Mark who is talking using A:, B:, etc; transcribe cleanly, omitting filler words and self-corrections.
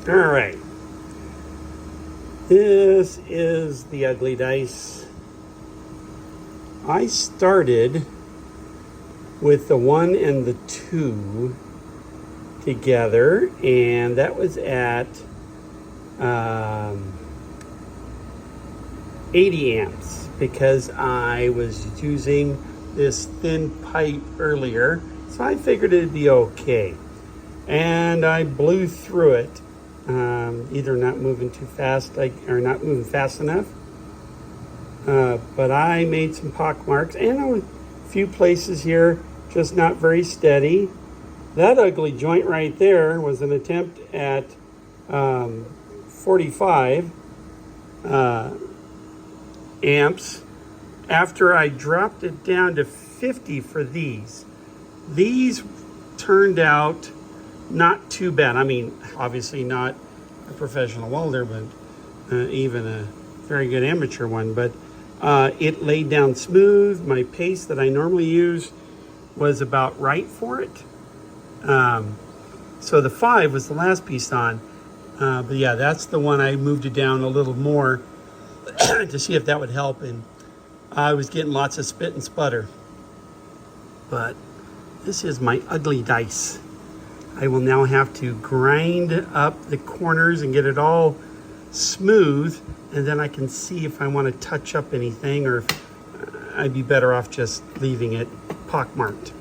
A: All right. This is the ugly dice. I started with the 1 and the 2 together, and that was at 80 amps because I was using this thin pipe earlier, so I figured it'd be okay. And I blew through it, either not moving too fast or not moving fast enough. But I made some pock marks and a few places here just not very steady. That ugly joint right there was an attempt at 45 amps after I dropped it down to 50 for these. These turned out not too bad. I mean, obviously not a professional welder, but even a very good amateur one. But it laid down smooth. My pace that I normally use was about right for it. So the 5 was the last piece on. But yeah, that's the one I moved it down a little more to see if that would help. And I was getting lots of spit and sputter. But this is my ugly dice. I will now have to grind up the corners and get it all smooth, and then I can see if I want to touch up anything or if I'd be better off just leaving it pockmarked.